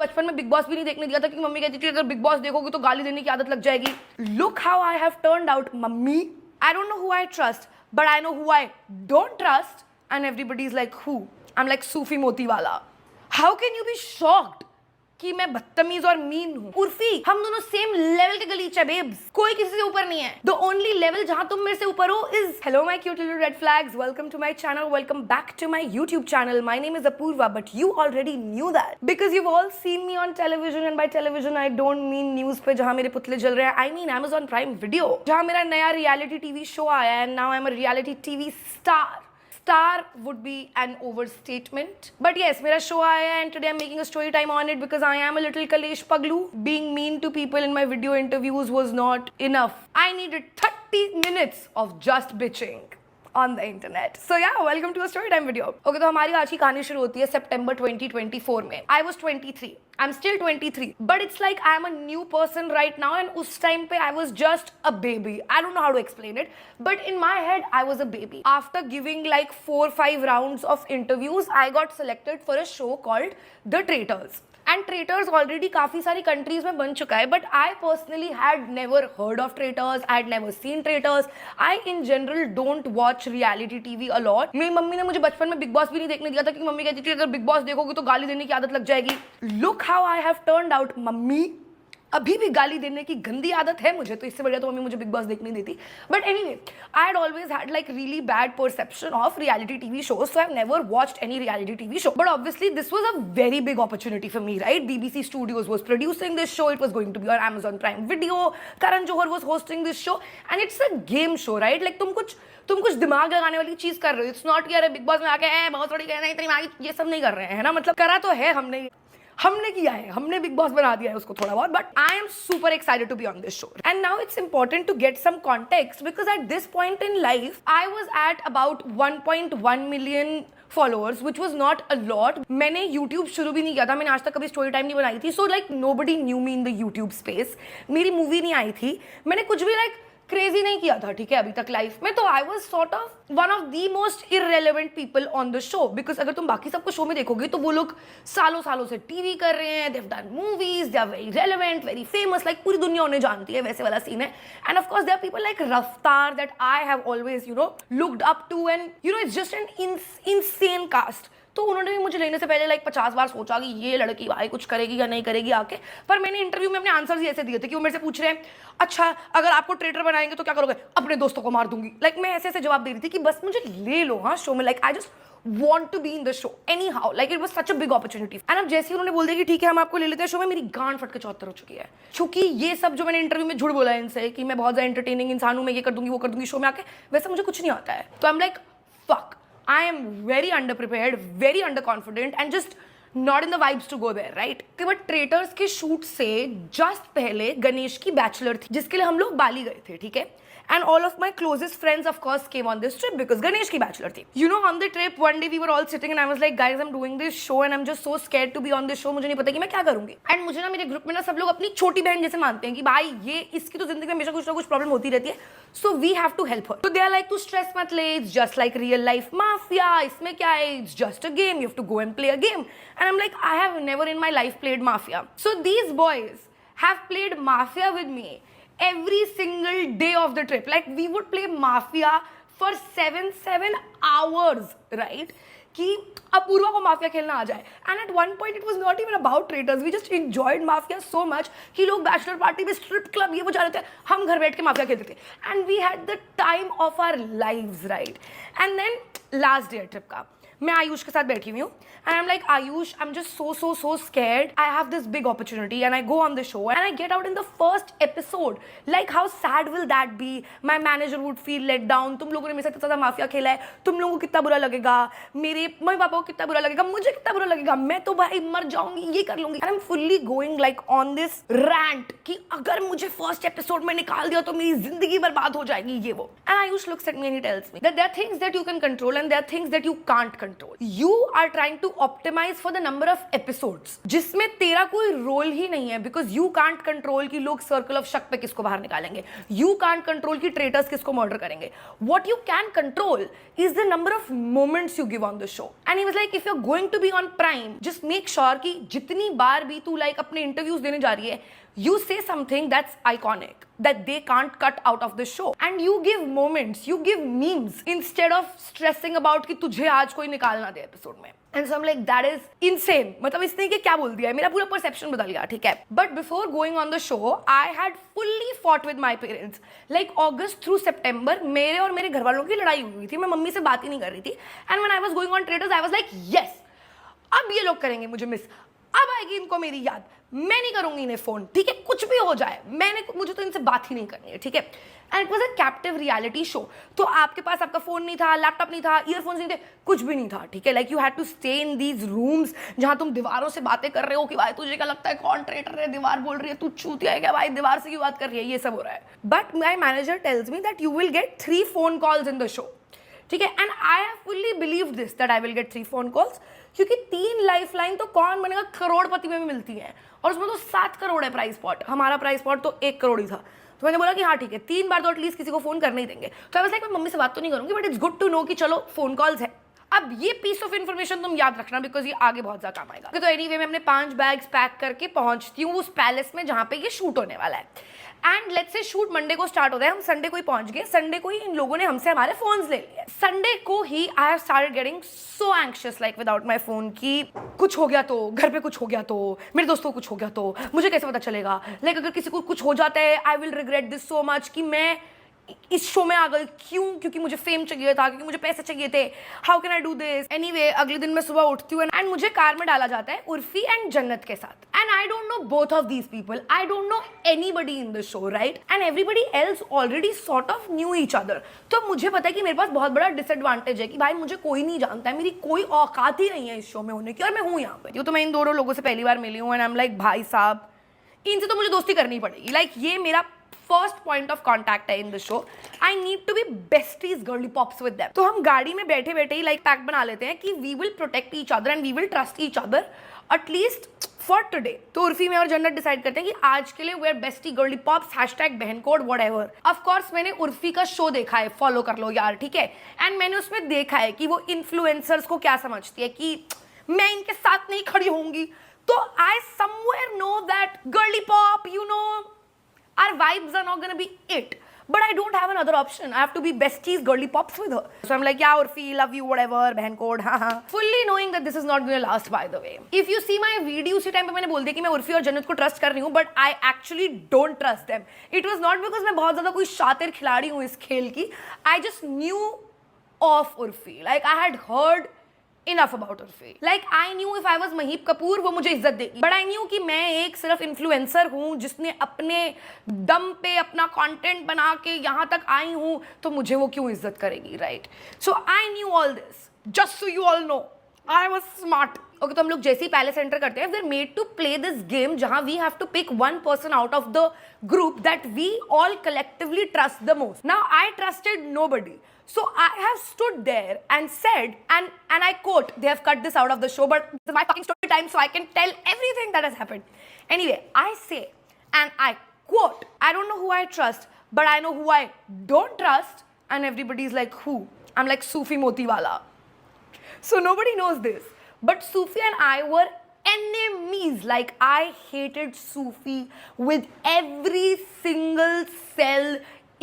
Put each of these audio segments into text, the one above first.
बचपन में big boss भी नहीं देखने दिया था क्योंकि मम्मी कहती थी अगर बिग बॉस देखोगे तो गाली देने की आदत लग जाएगी. Look how I have turned out mummy. I don't know who I trust but I know who I don't trust and everybody is like who. I am like Sufi Motiwala. How can you be shocked कि मैं बदतमीज और mean हूँ? उर्फी, हम दोनों same level के गलीच है babes. कोई किसी से ऊपर नहीं है. द ओनली लेवल जहां तुम मेरे से ऊपर हो is hello my cute little red flags. Welcome to my channel. Welcome back to my YouTube channel. My name is Apoorva but you already knew that because you all seen me on television. And by television I don't mean news पे जहां मेरे पुतले जल रहे हैं. I mean Amazon Prime Video जहां मेरा नया रियलिटी टीवी शो आया है. Now I am a reality TV star. Star would be an overstatement. But yes, मेरा show आया है and today I'm making a story time on it because I am a little Kalesh Paglu. Being mean to people in my video interviews was not enough. I needed 30 minutes of just bitching on the internet. So yeah, welcome to a story time video. Okay, तो हमारी आज की कहानी शुरू होती है September 2024 में. I was 23. I'm still 23. But it's like I am a new person right now and उस time पे I was just a baby. I don't know how to explain it. But in my head, I was a baby. After giving like 4-5 rounds of interviews, I got selected for a show called The Traitors. And traitors already काफी सारी countries में बन चुका है but I personally had never heard of traitors. I had never seen traitors. I in general don't watch reality TV a lot. मेरी mummy ने मुझे बचपन में बिग बॉस भी नहीं देखने दिया था क्योंकि मम्मी कहती थी अगर बिग बॉस देखोगे तो गाली देने की आदत लग जाएगी. Look how I have turned out mummy. अभी भी गाली देने की गंदी आदत है मुझे, तो इससे बढ़िया तो मम्मी मुझे बिग बॉस देखने देती. But anyway, I had always had like really bad perception of reality TV shows, so I have never watched any reality TV show. But obviously this was a very big opportunity for me, right? BBC Studios was producing this show. It was going to be on Amazon Prime Video. Karan Johar was hosting this show and it's a game show, right? Like तुम कुछ दिमाग लगाने वाली चीज कर रहे हो. It's not कि यार बिग बॉस में आके बहुत थोड़ी कहना इतनी दिमाग, ये सब नहीं कर रहे हैं ना. मतलब करा तो है हमने किया है, हमने बिग बॉस बना दिया है उसको थोड़ा बहुत. But I am super excited to be on this show. And now it's important to get some context because at this point in life I was at about 1.1 million followers which was not a lot. मैंने YouTube शुरू भी नहीं किया था, मैंने आज तक कभी स्टोरी टाइम नहीं बनाई थी. So like nobody knew me in the YouTube space. मेरी मूवी नहीं आई थी, मैंने कुछ भी लाइक क्रेजी नहीं किया था, ठीक है, अभी तक लाइफ में. तो I was sort of one of the most irrelevant people on the show because अगर तुम बाकी सबको शो में देखोगे तो वो लोग सालों सालों से टीवी कर रहे हैं. They have done movies, they are very relevant, very famous, like पूरी दुनिया उन्हें जानती है, वैसे वाला सीन है. And of course there are people like Raftaar that I have always looked up to and it's just an insane cast. तो उन्होंने भी मुझे लेने से पहले लाइक 50 बार सोचा कि ये लड़की भाई कुछ करेगी या नहीं करेगी आके. पर मैंने इंटरव्यू में अपने आंसर्स ही ऐसे दिए थे कि वो मेरे से पूछ रहे हैं अच्छा अगर आपको ट्रेटर बनाएंगे तो क्या करोगे? अपने दोस्तों को मार दूंगी. लाइक मैं ऐसे जवाब दे रही थी कि बस मुझे ले लो हाँ शो में. Like I just want to be in the show anyhow. Like it was such a big opportunity. And अब जैसे ही उन्होंने बोल दिया कि ठीक है हम आपको ले लेते हैं शो में, मेरी गांड फट के चौतर हो चुकी है. क्योंकि ये सब जो मैंने इंटरव्यू में झूठ बोला है इनसे कि मैं बहुत ज़्यादा एंटरटेनिंग इंसान हूँ, मैं ये कर दूंगी वो कर दूंगी शो में आके, वैसे मुझे कुछ नहीं आता है. तो आई am like fuck. I am very underprepared, very underconfident and just not in the vibes to go there, right? But traitors के शूट से जस्ट पहले गणेश की बैचलर थी जिसके लिए हम लोग बाली गए थे, ठीक है. And all of my closest friends of course came on this trip because Ganesh की बैचलर थी. On the trip one day we were all sitting and I was like guys I'm doing this show and I'm just so scared to be on this show. मुझे नहीं पता कि मैं क्या करूंगी. And मुझे ना मेरे ग्रुप में ना सब लोग अपनी छोटी बहन जैसे मानते हैं कि भाई ये इसकी तो जिंदगी में हमेशा कुछ ना कुछ प्रॉब्लम होती रहती है. So we have to help her. So they are like to stress मत ले, it's just like real life mafia. इसमें क्या है? It's just a game. You have to go and play a game. And I'm like I have never in my life played mafia. So these boys have played mafia with me every single day of the trip. Like we would play mafia for 7 hours, right? कि अपूर्वा को mafia खेलना आ जाए. And at one point it was not even about traitors, we just enjoyed mafia so much कि लोग bachelor party में strip club ये वो जा रहे थे, हम घर बैठ के माफिया खेलते थे. And we had the time of our lives, right? And then last day trip का मैं आयुष के साथ बैठी हुई हूँ and I'm like Ayush, I'm just so scared. I have this big opportunity and I go on the show and I get out in the first episode. Like how sad will that be? My manager would feel let down. तुम लोगों ने मेरे साथ इतना mafia खेला है, तुम लोगों को कितना बुरा लगेगा, मेरे मम्मी पापा को कितना बुरा लगेगा, मुझे कितना बुरा लगेगा, मैं तो भाई मर जाऊंगी, ये कर लूंगी. And I'm fully going like on this rant कि अगर मुझे फर्स्ट एपिसोड में निकाल दिया तो मेरी जिंदगी बर्बाद हो जाएगी, ये वो. And Ayush looks at me and he tells me that there are things that you can control and there are things that you can't control. control. You are trying to optimize for the number of episodes जिसमें तेरा कोई role ही नहीं है, because you can't control कि लोग circle of शक पे किसको बाहर निकालेंगे, you can't control कि ट्रेटर्स किसको मर्डर करेंगे. What you can control is the number of moments you give on the show. And he was like, if you're going to be on Prime, just make sure कि जितनी बार भी तू like अपने interviews देने जा रही है, you say something that's iconic that they can't cut out of the show, and you give moments, you give memes instead of stressing about कि तुझे आज कोई निकालना दे एपिसोड में. And so I'm like, that is insane. मतलब इसने कि क्या बोल दिया है, मेरा पूरा परसेप्शन बदल गया, ठीक है. But before going on the show, I had fully fought with my parents. Like August through September, मेरे और मेरे घर वालों की लड़ाई हुई थी. मैं मम्मी से बात ही नहीं कर रही थी. And when I was going on Traitors, I was like, yes, अब ये लोग करेंगे मुझे मिस, अब आएगी इनको मेरी याद, मैं नहीं करूंगी इन्हें फोन, ठीक है, कुछ भी हो जाए, मुझे तो इनसे बात ही नहीं करनी है, ठीक है. And it was a captive reality show. तो आपके पास आपका फोन नहीं था, लैपटॉप नहीं था, ईयरफोन्स नहीं थे, कुछ भी नहीं था, ठीक है. Like you had to stay in these rooms जहां तुम दीवारों से बातें कर रहे हो कि भाई तुझे क्या लगता है कौन ट्रेटर है, दीवार बोल रही है तू चूतिया है क्या भाई, दीवार से क्यों बात कर रही है, ये सब हो रहा है. But my manager tells me that you will get 3 phone calls in the show, ठीक है. And I have fully believe this that I will get 3 phone calls, क्योंकि 3 लाइफलाइन तो कौन बनेगा, करोड़पति में भी मिलती है, और उसमें तो 7 करोड़ है प्राइस पॉट. हमारा प्राइस पॉट तो 1 करोड़ ही था. तो मैंने बोला कि हाँ ठीक है, 3 बार तो एटलीस्ट किसी को फोन करने ही देंगे. तो आई वाज लाइक मैं मम्मी से बात तो नहीं करूंगी, but it's good to know कि चलो फोन कॉल्स है. अब ये पीस ऑफ इन्फॉर्मेशन तुम याद रखना, बिकॉज ये आगे बहुत ज्यादा काम आएगा. तो एनीवे मैं अपने 5 बैग्स पैक करके पहुंचती हूँ उस पैलेस में जहाँ पे ये शूट होने वाला है. And let's say shoot Monday को स्टार्ट होता है, हम संडे को ही पहुंच गए. संडे को ही इन लोगों ने हमसे हमारे फोन्स ले लिए. संडे को ही I have started getting so anxious like without my phone कि कुछ हो गया तो, घर पे कुछ हो गया तो, मेरे दोस्तों को कुछ हो गया तो मुझे कैसे पता चलेगा. लाइक अगर किसी को कुछ हो जाता है, I will regret this so much कि मैं इस शो में आ गई. क्यों? क्योंकि मुझे फेम चाहिए था, क्योंकि मुझे पैसे चाहिए थे. How can I do this. Anyway अगले दिन मैं सुबह उठती हूँ एंड मुझे कार में डाला जाता है उर्फी एंड जन्नत के साथ. And I don't know both of these people, I don't know anybody in the show, right. And everybody else already sort of knew each other. तो मुझे पता है कि मेरे पास बहुत बड़ा डिसएडवांटेज है कि भाई मुझे कोई नहीं जानता है, मेरी कोई औकात ही नहीं है इस शो में होने की, और मैं हूँ यहाँ पर. तो मैं इन दोनों लोगों से पहली बार मिली हूँ एंड आई एम लाइक भाई साहब इनसे तो मुझे दोस्ती करनी पड़ेगी. लाइक ये मेरा फर्स्ट पॉइंट ऑफ कॉन्टैक्ट है in the show. I need to be besties girlie pops with them. तो हम गाड़ी में बैठे बैठे ही लाइक पैक्ट बना लेते हैं कि we will protect each other and we will trust each other at least for today. तो उर्फी में और जन्नत डिसाइड करते हैं कि आज के लिए we are bestie girlie pops #बहन कोड व्हाटएवर. ऑफ कोर्स मैंने उर्फी का शो देखा है, फॉलो कर लो यार, ठीक है. एंड मैंने उसमें देखा है कि वो इन्फ्लुएंसर्स को क्या समझती है कि मैं इनके साथ नहीं खड़ी होंगी. तो I somewhere know that girly pop, you know, our vibes are not gonna be it, but I don't have another option. I have to be besties girly pops with her. So I'm like, yeah, Urfi, love you, whatever, बहन code, हाँ. Fully knowing that this is not gonna last, by the way. If you see my video, उसी time पे मैंने बोल दिया कि मैं उर्फी और जन्नत को ट्रस्ट कर रही हूँ, but I actually don't trust them. It was not because मैं बहुत ज़्यादा कोई शातिर खिलाड़ी हूँ इस खेल की. I just knew of Urfi. Like I had heard enough about Urfi. Like I knew if I was Mahip Kapoor वो मुझे इज्जत देगी, but I knew कि मैं एक सिर्फ इन्फ्लुएंसर हूँ जिसने अपने दम पे अपना कंटेंट बना के यहाँ तक आई हूँ, तो मुझे वो क्यों इज्जत करेगी, right. So I knew all this just so you all know I was smart. Okay, तो हम लोग जैसे ही पैलेस एंटर करते हैं, we are made to play this game जहां we have to pick one person out of the group that we all collectively trust the most. Now I trusted nobody. So I have stood there and said, and I quote, they have cut this out of the show, but this is my fucking story time, so I can tell everything that has happened. Anyway, I say, and I quote, I don't know who I trust, but I know who I don't trust, and everybody's like, who? I'm like, Sufi Motiwala. So nobody knows this, but Sufi and I were enemies. Like I hated Sufi with every single cell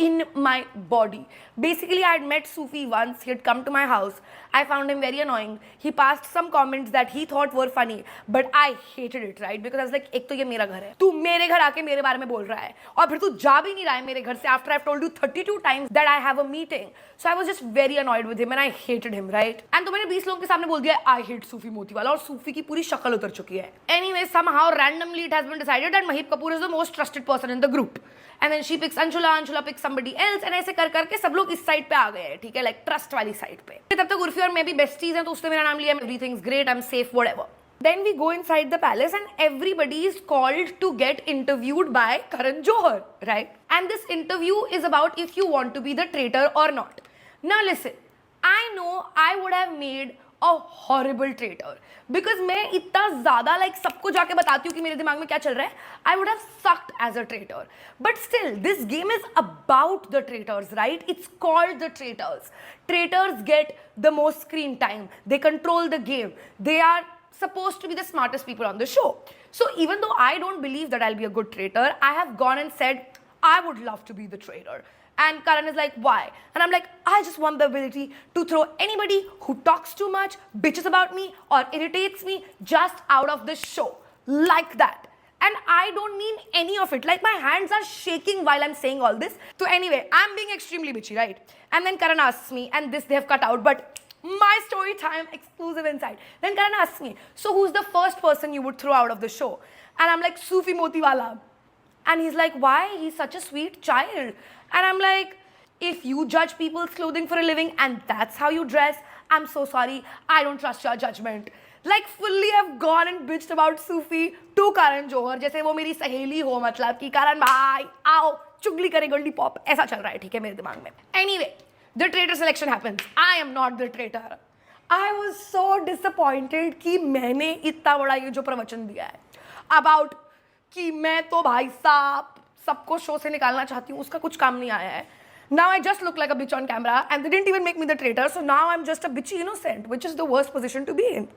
in my body. Basically, I had met Sufi once. He had come to my house. I found him very annoying. He passed some comments that he thought were funny, but I hated it, right? Because I was like, एक तो ये मेरा घर है, तू मेरे घर आके मेरे बारे में बोल रहा है, और फिर तू जा भी नहीं रहा है मेरे घर से after I've told you 32 times that I have a meeting. So I was just very annoyed with him and I hated him, right? And तो मैंने 20 लोगों के सामने बोल दिया I hate Sufi Motiwala, और सूफी की पूरी शक्ल उतर चुकी है. Anyway, somehow randomly it has been decided that Mahip Kapoor is the most trusted person in the group. And then she picks Anshula, Anshula picks somebody else, and ऐसे कर करके सब लोग इस साइड पे आ गए हैं, ठीक है, लाइक ट्रस्ट वाली साइड पे. तब तक उर्फी और मैं भी बेस्टीज हैं, तो उसने मेरा नाम लिया, everything's great, I'm safe, whatever. Then we go inside the palace and everybody is called to get interviewed by Karan Johar, right? And this interview is about if you want to be the traitor or not. Now listen, I know I would have made a horrible traitor, because मैं इतना ज़्यादा like सबको जाके बताती हूँ कि मेरे दिमाग में क्या चल रहा है. I would have sucked as a traitor, but still this game is about the traitors, right? It's called the Traitors. Traitors get the most screen time. They control the game. They are supposed to be the smartest people on the show. So even though I don't believe that I'll be a good traitor, I have gone and said, I would love to be the traitor. And Karan is like, why? And I'm like, I just want the ability to throw anybody who talks too much, bitches about me, or irritates me just out of the show. Like that. And I don't mean any of it. Like my hands are shaking while I'm saying all this. So anyway, I'm being extremely bitchy, right? And then Karan asks me, and this they have cut out, but my story time exclusive inside. Then Karan asks me, so who's the first person you would throw out of the show? And I'm like, Sufi Motiwala. And he's like, why? He's such a sweet child. And I'm like, if you judge people's clothing for a living and that's how you dress, I'm so sorry. I don't trust your judgment. Like fully I've gone and bitched about Sufi to Karan Johar, जैसे वो मेरी सहेली हो, मतलब कि करण भाई आओ चुगली करे गोल्डी पॉप, ऐसा चल रहा है, ठीक है, मेरे दिमाग में. Anyway, the traitor selection happens. I am not the traitor. I was so disappointed कि मैंने इतना बड़ा ये जो प्रवचन दिया है about कि मैं तो भाई साहब सबको शो से निकालना चाहती हूँ, उसका कुछ काम नहीं आया है. Now I just look like a bitch on camera and they didn't even make me the traitor, so now I'm just a bitchy innocent, which is the worst position to be in.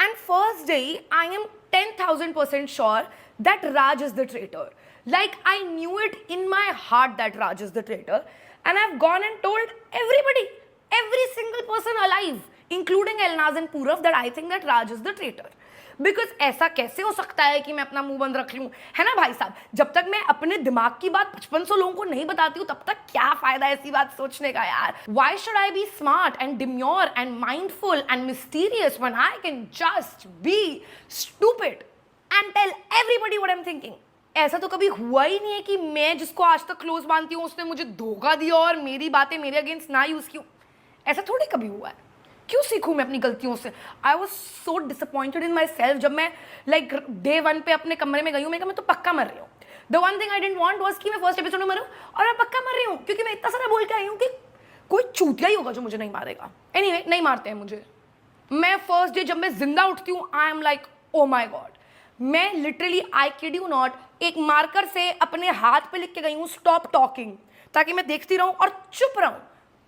And first day, I am 10,000% sure that Raj is the traitor. Like I knew it in my heart that Raj is the traitor, and I've gone and told everybody, every single person alive, including Elnaz and Purav, that I think that Raj is the traitor. Because ऐसा कैसे हो सकता है कि मैं अपना मुंह बंद रख लूँ, है ना भाई साहब? जब तक मैं अपने दिमाग की बात 5500 लोगों को नहीं बताती हूँ तब तक क्या फायदा ऐसी बात सोचने का यार. Why should I be smart and demure and mindful and mysterious when I can just be stupid and tell everybody what I am thinking? ऐसा तो कभी हुआ ही नहीं है कि मैं जिसको आज तक क्लोज मानती हूँ उसने मुझे धोखा दिया और मेरी बातें मेरे अगेंस्ट ना यूज की. ऐसा थोड़ी कभी हुआ है. क्यों सीखूं मैं अपनी गलतियों से? I was so disappointed in my self जब मैं लाइक डे 1 पे अपने कमरे में गई हूँ. मैं तो पक्का मर रही हूँ. The one thing I didn't want was कि मैं फर्स्ट एपिसोड में मरूँ और मैं पक्का मर रही हूँ, क्योंकि मैं इतना सारा बोल के आई हूँ कि कोई चूतिया ही होगा जो मुझे नहीं मारेगा. एनीवे, नहीं मारते हैं मुझे. मैं फर्स्ट डे जब मैं जिंदा उठती हूँ, I am like oh my God. मैं literally, I kid you not, एक मार्कर से अपने हाथ पे लिख के गई हूँ स्टॉप टॉकिंग, ताकि मैं देखती रहूँ और चुप रहूँ.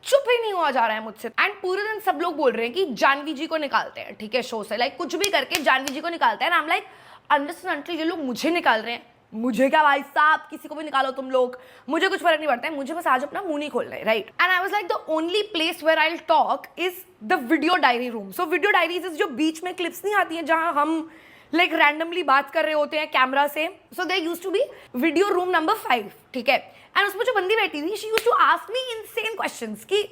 चुप ही नहीं हुआ जा रहा है मुझसे. एंड पूरे दिन सब लोग बोल रहे हैं कि जानवी जी को निकालते हैं, ठीक है, शो से, लाइक कुछ भी करके जानवी जी को निकालते हैं. आई एम लाइक अंडरस्टैंड, ये लोग मुझे निकाल रहे हैं, मुझे क्या भाई साहब, किसी को भी निकालो तुम लोग, मुझे कुछ फर्क नहीं पड़ता है, मुझे बस आज अपना मुंह नहीं खोलना है, right? And I was like the only place where I will talk is the video diary room. So video diaries is जो बीच में क्लिप्स नहीं आती हैं जहां हम लाइक रैंडमली बात कर रहे होते हैं कैमरा से. So they used to be video room number 5, ठीक है. एंड उसमें जो बंदी बैठी थी, she used to ask me insane questions कि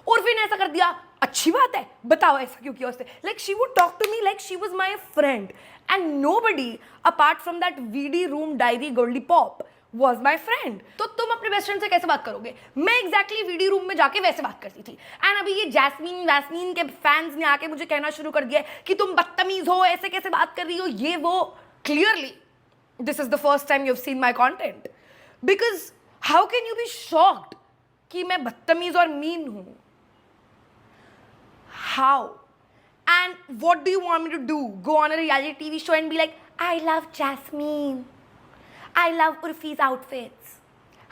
उर्फी ने ऐसा कर दिया, अच्छी बात है, बताओ ऐसा क्यों किया उसने. Like she would talk to me like she was my friend, and nobody apart from that video room diary Goldie pop was my friend. तो तुम अपने बेस्ट फ्रेंड से कैसे बात करोगे? मैं एग्जैक्टली वीडियो रूम में जाके वैसे बात करती थी. एंड अभी ये जैस्मीन के फैंस ने आके मुझे कहना शुरू कर दिया कि तुम बदतमीज हो, ऐसे कैसे बात कर रही हो, ये वो. Clearly this is the first time you have seen my content, because how can you be shocked कि मैं बदतमीज और मीन हूं? How? And what do you want me to do? Go on a reality TV show and be like, I love Jasmin, I love Urfi's outfits.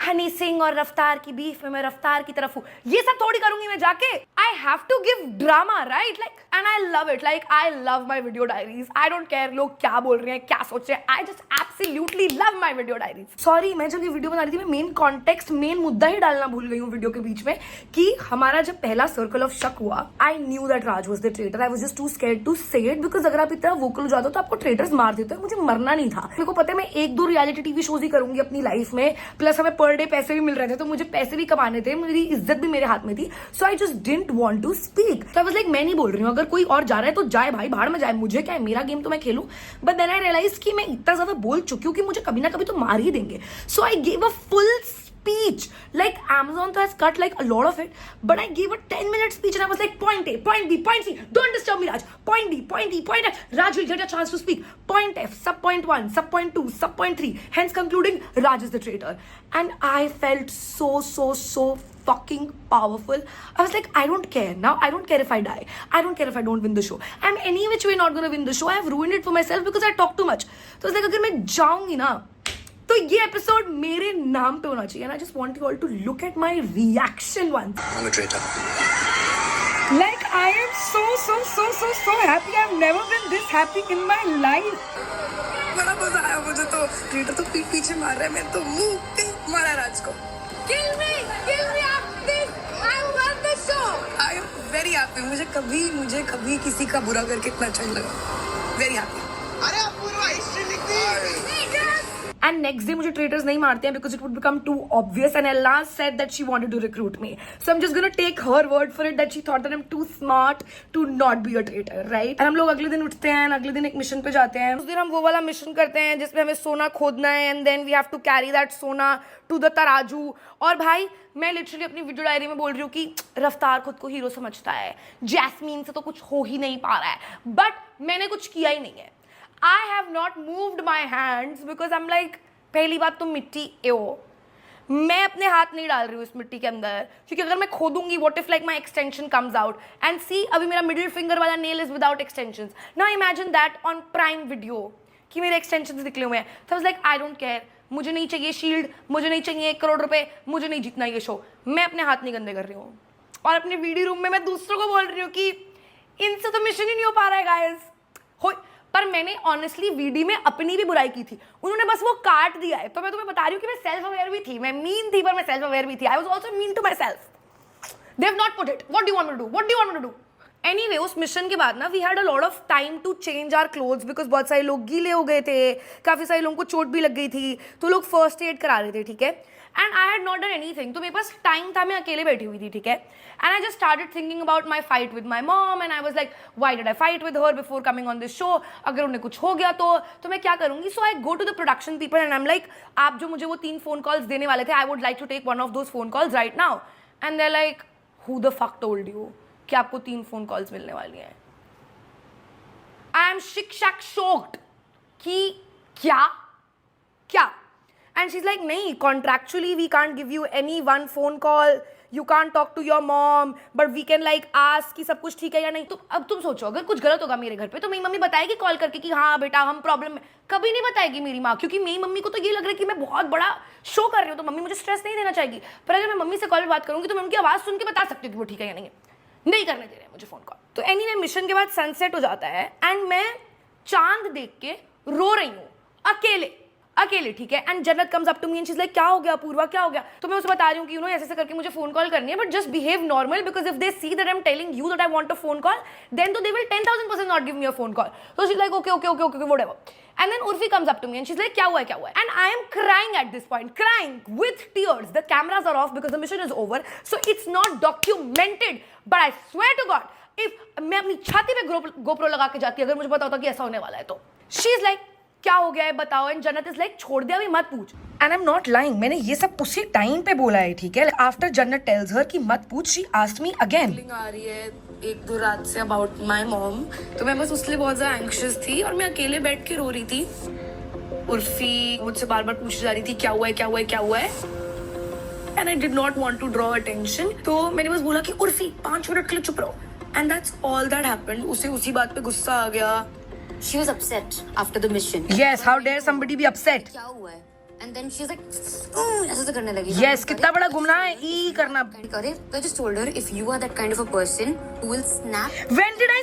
Honey Singh और रफ्तार की beef में मैं रफ्तार की तरफ हूँ, ये सब थोड़ी करूंगी मैं जाके. I have to give drama, right? Like, and I love it. Like I love my video diaries. I don't care लोग क्या बोल रहे हैं, क्या सोच रहे हैं. I just absolutely love my video diaries. Sorry, मैं जब ये वीडियो बना रही थी मैं मेन कॉन्टेक्स्ट, मेन मुद्दा ही डालना भूल गई हूँ वीडियो के बीच में, कि हमारा जब पहला सर्कल ऑफ शक हुआ, I knew that Raj was the traitor. I was just too scared to say it, because अगर आप इतना वोकल हो जाते हो तो आपको ट्रेटर्स मार देते हो. मुझे मरना नहीं था. मेरे को पता है मैं 1-2 रियलिटी टीवी शोज ही करूंगी अपनी लाइफ में, प्लस हमें पर डे पैसे भी मिल रहे थे, तो मुझे पैसे भी कमाने थे, मेरी इज्जत भी मेरे हाथ में थी. So I just didn't want to speak. So I was like, मैं नहीं बोल रही हूँ, अगर कोई और जा रहा है तो जाए भाई, बाहर में जाए, मुझे क्या है, मेरा गेम तो मैं खेलूं. बट देन आई रियलाइज कि मैं इतना ज्यादा बोल चुकी हूँ कि मुझे कभी ना कभी तो मार ही देंगे. So I give a full speech. Like Amazon has cut like a lot of it, but I gave a 10-minute speech and I was like, point A, point B, point C, don't disturb me, Raj. Point D, point E, point F. Raj will get a chance to speak. Point F, sub point 1, sub point 2, sub point 3. Hence concluding, Raj is the traitor. And I felt so fucking powerful. I was like, I don't care now. I don't care if I die. I don't care if I don't win the show. I'm any which way not gonna win the show. I have ruined it for myself because I talk too much. So it's like अगर मैं जाऊंगी ना तो ये episode मेरे नाम पे होना चाहिए. And I just want you all to look at my reaction once. I'm a traitor. Like I am so happy. I've never been this happy in my life. बड़ा मजा आया मुझे तो. ट्रेटर तो पीठ पीछे मार रहा है, मैं तो मुंह पे मारा राज को. Kill me after this. I won the show. I am very happy. मुझे कभी किसी का बुरा करके इतना अच्छा नहीं लगा. Very happy. अरे अपूर्वा हिस्ट्री लिख दी. And next day मुझे traitors नहीं मारते हैं because it would become too obvious. And Ella said that she wanted to recruit me. So I'm just gonna take her word for it that she thought that I'm too smart to not be a traitor, right? And हम लोग अगले दिन उठते हैं, अगले दिन एक mission पे जाते हैं. उस दिन हम वो वाला मिशन करते हैं जिसमें हमें सोना खोदना है and then we have to carry that सोना to the तराजू. और भाई मैं लिटरली अपनी वीडियो डायरी में बोल रही हूँ कि रफ्तार खुद को हीरो समझता है, जैस्मीन से तो कुछ हो ही नहीं पा रहा है, बट मैंने कुछ किया ही नहीं है. I have not moved my hands because I'm like, पहली बात तो मिट्टी मैं अपने हाथ नहीं डाल रही हूँ इस मिट्टी के अंदर, क्योंकि अगर मैं खोदूंगी what if like my extension comes out and see अभी मेरा middle finger वाला nail is without extensions. Now imagine that on Prime Video कि मेरे extensions निकले हुए हैं. So I was like, I don't care. मुझे नहीं चाहिए शील्ड, मुझे नहीं चाहिए 1 करोड़ रुपए, मुझे नहीं जीतना ये शो. मैं अपने हाथ नहीं गंदे कर रही हूँ. और अपने वीडियो रूम में मैं दूसरों को बोल रही हूँ कि इनसे तो मिशन ही नहीं हो पा रहा है गाइस. पर मैंने ऑनेस्टली वीडी में अपनी भी बुराई की थी, उन्होंने बस वो काट दिया है. तो मैं तुम्हें बता रही हूँ कि मैं सेल्फ अवेयर भी थी, मैं मीन थी पर मैं सेल्फ अवेयर भी थी. I was also mean to myself. They have not put it. What do you want me to do? What do you want me to do? Anyway उस mission के बाद ना we had a lot of time to change our clothes because बहुत सारे लोग गीले हो गए थे, काफ़ी सारे लोगों को चोट भी लग गई थी, तो लोग फर्स्ट एड करा रहे थे. ठीक है. And I had not done anything, तो मेरे पास टाइम था, मैं अकेले बैठी हुई थी. ठीक है. And I just started thinking about my fight with my mom and I was like why did I fight with her before coming on this show. अगर उन्हें कुछ हो गया तो मैं क्या करूंगी. So I go to the production people and I am like, आप जो मुझे वो 3 फोन कॉल्स देने वाले थे, I would like to take one of those phone calls right now. And they like, who the fuck told you कि आपको 3 phone calls मिलने वाली हैं. आई एम शिक शॉक्ड कि क्या. And she's like, नहीं, contractually we can't give you any one phone call, you can't talk to your mom, but we can like ask कि सब कुछ ठीक है या नहीं. तो अब तुम सोचो अगर कुछ गलत होगा मेरे घर पे तो मेरी मम्मी बताएगी कॉल करके कि हाँ बेटा हम प्रॉब्लम में. कभी नहीं बताएगी मेरी माँ, क्योंकि मेरी मम्मी को तो ये लग रहा है कि मैं बहुत बड़ा शो कर रही हूँ, तो मम्मी मुझे स्ट्रेस नहीं देना चाहेगी. पर अगर मैं मम्मी से कॉल पर बात करूँगी तो मैं उनकी आवाज़ सुन के बता सकती हूँ कि वो ठीक है या नहीं करने दे रहे हैं मुझे फ़ोन कॉल. तो एनीवे मिशन के बाद सनसेट हो जाता है एंड मैं चांद देख के रो रही हूँ अकेले. ठीक है. And Jannat comes up to me and she is like, क्या हो गया अपूर्वा, क्या हो गया. तो मैं उसे बता रही हूँ कि यू नो ऐसे करके मुझे फोन कॉल करनी है, but just behave normal because if they see that I am telling you that I want a phone call then तो they will 10,000% not give me a phone call. तो she is like okay whatever. And then Urfi comes up to me and she's like, क्या हुआ है? And I am crying at this point, crying with tears. The cameras are off because the mission is over, so it's not documented. But I swear to God, if मैं अपनी छाती पे GoPro लगा के जाती अगर मुझे पता होता कि ऐसा होने वाला है तो. She is like, क्या हो गया है बताओ. एंड जन्नत इज लाइक, छोड़ दे अभी मत पूछ. And I am not lying, मैंने ये सब उसी टाइम पे बोला है. ठीक है. आफ्टर जन्नत टेल्स हर कि मत पूछ, she asked me again. Feeling आ रही है 1-2 रात से अबाउट माई मॉम, तो मैं बस उसके लिए बहुत ज़्यादा एंक्शियस थी और मैं अकेले बैठ के रो रही थी. उर्फी मुझसे बार बार पूछी जा रही थी क्या हुआ है. And I did not want to draw attention, तो मैंने बस बोला कि उर्फी 5 मिनट के लिए चुप रहो. And that's all that happened. उसे उसी बात पे गुस्सा आ गया. She was upset after the mission. Yes, how dare somebody be upset? क्या हुआ है? And then she's like, ऐसे करने लगी. Yes, कितना बड़ा गुमनाह है ई करना. करे. So I just told her, if you are that kind of a person who will snap. When did I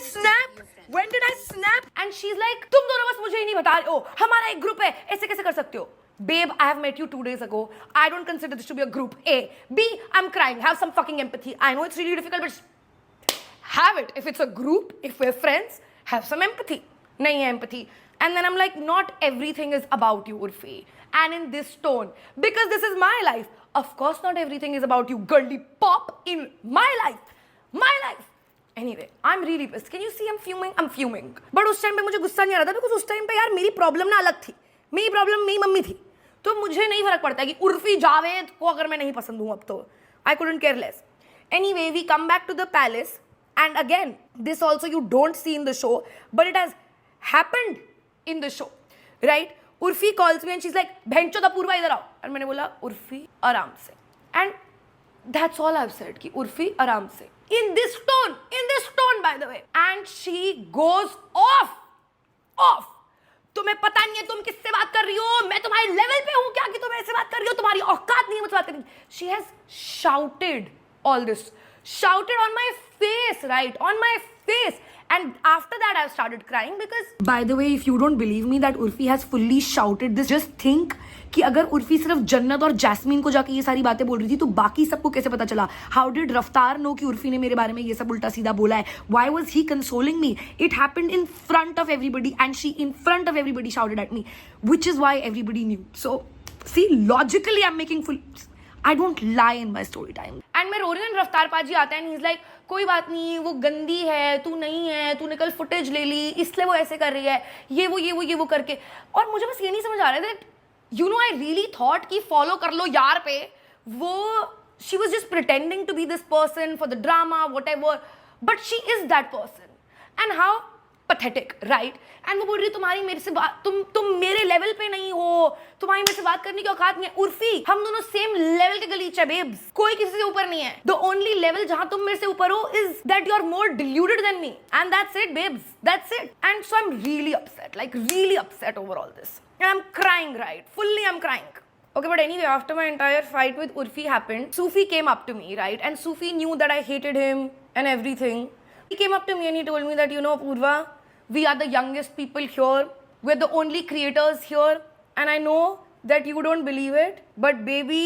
snap? And she's like, तुम दोनों बस मुझे ही नहीं बता रहे हो, हमारा एक ग्रुप है, ऐसे कैसे कर सकते हो? Babe, I have met you 2 days ago. I don't consider this to be a group. A. B. I'm crying. Have some fucking empathy. I know it's really difficult, but have it. If it's a group, if we're friends, have some empathy. नहीं है empathy. And then I'm like, not everything is about you, Urfi. And in this tone, because this is my life. Of course not everything is about you, girly pop in my life. Anyway, I'm really pissed. Can you see I'm fuming. But उस time पे मुझे गुस्सा नहीं आ रहा था because उस time पे यार मेरी प्रॉब्लम ना अलग थी. मेरी प्रॉब्लम मेरी मम्मी थी. तो मुझे नहीं फर्क पड़ता कि उर्फी जावेद को अगर मैं नहीं पसंद हूँ अब तो. I couldn't care less. Anyway, we come back to the palace. And again, this also you don't see in the show, but it has happened in the show, right? Urfi calls me and she's like, बहनचोद Apoorva इधर आओ. और मैंने बोला उर्फी आराम से. And That's all I've said कि उर्फी आराम से in this tone by the way, and she goes off. तुम्हें पता नहीं है तुम किससे बात कर रही हो, मैं तुम्हारे लेवल पे हूं क्या कि तुम ऐसे बात कर रही हो, तुम्हारी औकात नहीं है मुझसे बात करने की. She has shouted all this, shouted on my face, right, on my face. And after that I started crying because, by the way, if you don't believe me that Urfi has fully shouted this, just think कि अगर उर्फी सिर्फ जन्नत और jasmine को जाके ये सारी बातें बोल रही थी तो बाकी सबको कैसे पता चला? हाउ डिड रफ्तार नो कि उर्फी ने मेरे बारे में ये सब उल्टा सीधा बोला है? Why was he consoling me? It happened in front of everybody and she in front of everybody shouted at me, which is why everybody knew. So see, logically I am making full, I don't lie in my story time. And मैं रो रही हूँ, रफ्तार पाजी आता है and he is like कोई बात नहीं, वो गंदी है, तू नहीं है, तूने कल फुटेज ले ली इसलिए वो ऐसे कर रही है, ये वो करके. और मुझे बस ये नहीं समझ आ रहा है that you know I really thought कि फॉलो कर लो यार पे, वो she was just pretending to be this person for the drama whatever, but she is that person and how pathetic, right? And वो बोल रही तुम्हारी मेरे से बात, तुम मेरे लेवल पे नहीं हो, तुम्हारी मेरे से बात करने की औकात नहीं है. उर्फी, हम दोनों सेम लेवल के गलीचे है बेब्स, कोई किसी से ऊपर नहीं है. द ओनली लेवल जहां तुम मेरे से ऊपर हो is that you are more deluded than me, and that's it babes, that's it. And so I am really upset, like really upset over all this, and I'm crying, right, fully I'm crying. Okay, but anyway, after my entire fight with Urfi happened, Sufi came up to me, right, and Sufi knew that I hated him and everything. He came up to me and he told me that, you know, Purva, we are the youngest people here, we're the only creators here, and I know that you don't believe it, but baby,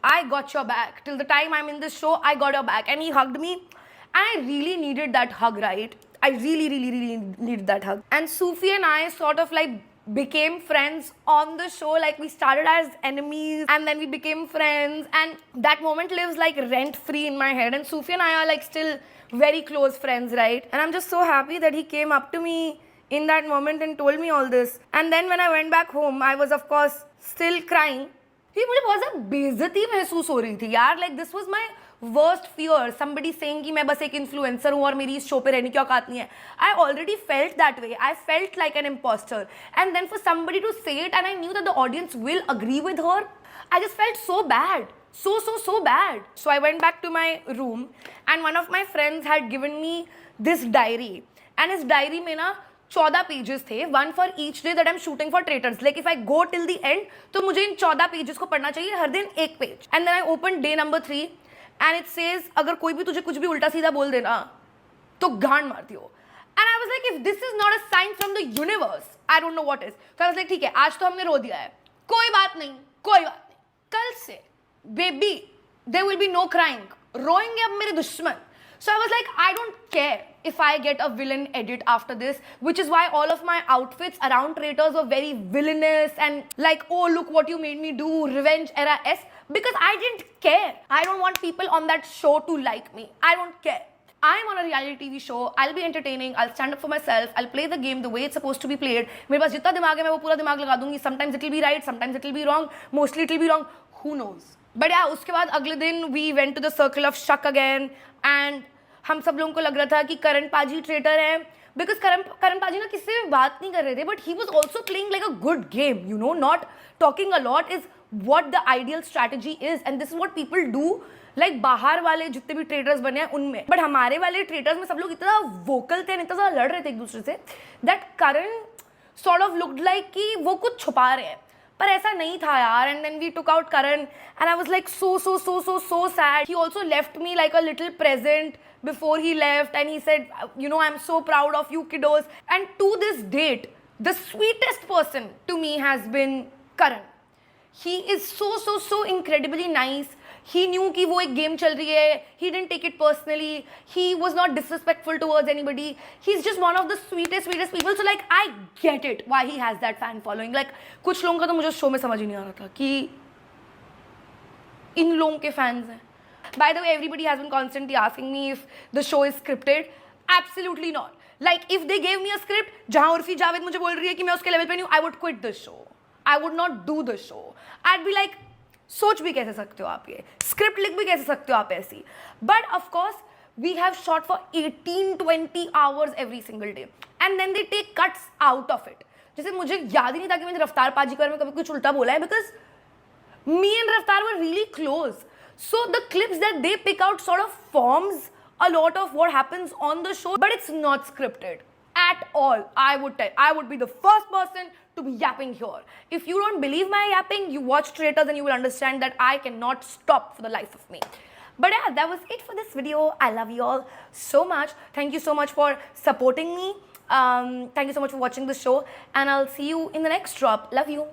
I got your back. Till the time I'm in this show, I got your back. And he hugged me, and I really needed that hug, right? I really needed that hug. And Sufi and I sort of like became friends on the show. Like we started as enemies and then we became friends, and that moment lives like rent free in my head, and Sufi and I are like still very close friends, right? And I'm just so happy that he came up to me in that moment and told me all this. And then when I went back home, I was of course still crying. फिर मुझे बहुत ज़्यादा बेइज्जती महसूस हो रही थी यार. Like this was my worst fear, somebody saying कि मैं बस एक इन्फ्लुएंसर हूँ और मेरी इस शो पे रहने की औकात नहीं है. I already felt that way. I felt like an imposter, and then for somebody to say it, and I knew that the audience will agree with her, I just felt so bad. So bad. So I went back to my room and one of my friends had given me this diary, and इस diary में ना 14 pages थे, one for each day that I'm shooting for Traitors. Like if I go till the end, तो मुझे इन 14 pages को पढ़ना चाहिए, हर दिन एक page. And then I opened day number 3 and it says अगर कोई भी तुझे कुछ भी उल्टा सीधा बोल देना तो गांड मारती हो. And I was like, if this is not a sign from the universe, I don't know what is. So I was like, ठीक है, आज तो हमने रो दिया है, कोई बात नहीं, कल से baby there will be no crying, रोएंगे अब मेरे दुश्मन. So I was like, I don't care if I get a villain edit after this, which is why all of my outfits around Traitors were very villainous and like, oh look what you made me do, revenge era-esque, because I didn't care. I don't want people on that show to like me. I don't care. I'm on a reality TV show. I'll be entertaining. I'll stand up for myself. I'll play the game the way it's supposed to be played. मेरे पास जितना दिमाग है मैं वो पूरा दिमाग लगा दूंगी. Sometimes it'll be right, sometimes it'll be wrong, mostly it'll be wrong. Who knows? But yeah, उसके बाद अगले दिन we went to the circle of Shak again, and हम सब लोगों को लग रहा था कि करण पाजी ट्रेटर है, because करण पाजी ना किसी से बात नहीं कर रहे थे, but he was also playing like a good game, you know, not talking a lot is what the ideal strategy is, and this is what people do. Like बाहर वाले जितने भी ट्रेडर्स बने हैं उनमें, बट हमारे वाले ट्रेडर्स में सब लोग इतना वोकल थे, इतना ज़्यादा लड़ रहे थे एक दूसरे से, that Karan sort of looked like कि वो कुछ छुपा रहे हैं, पर ऐसा नहीं था यार. And then we took out Karan and I was like so sad. He also left me like a little present before he left, and he said, you know, I'm so proud of you kiddos. And to this date, the sweetest person to me has been Karan. He is so incredibly nice. He knew कि वो एक game चल रही है. He didn't take it personally. He was not disrespectful towards anybody. He's just one of the sweetest people. So like I get it why he has that fan following. Like कुछ लोगों का तो मुझे show में समझ ही नहीं आ रहा था कि इन लोगों के फैंस हैं. By the way, everybody has been constantly asking me if the show is scripted. Absolutely not. Like if they gave me a script जहाँ उर्फी जावेद मुझे बोल रही है कि मैं उसके लेवल पे नहीं हूँ, I would quit the show. I would not do the show. I'd be like, सोच भी कैसे सकते हो आप, ये स्क्रिप्ट लिख भी कैसे सकते हो आप ऐसी. But of course we have shot for 18-20 hours every single day, and then they take cuts out of it. जैसे मुझे याद ही नहीं था कि मैंने रफ्तार पाजी के बारे में कभी कुछ उल्टा बोला है, बिकॉज मी एंड रफ्तार were really close. So the clips that they pick out sort of forms a lot of what happens on the show, but it's not scripted at all. I would be the first person to be yapping here. If you don't believe my yapping, you watch Traitors and you will understand that I cannot stop for the life of me. But yeah, that was it for this video. I love you all so much. Thank you so much for supporting me. Thank you so much for watching the show, and I'll see you in the next drop. Love you.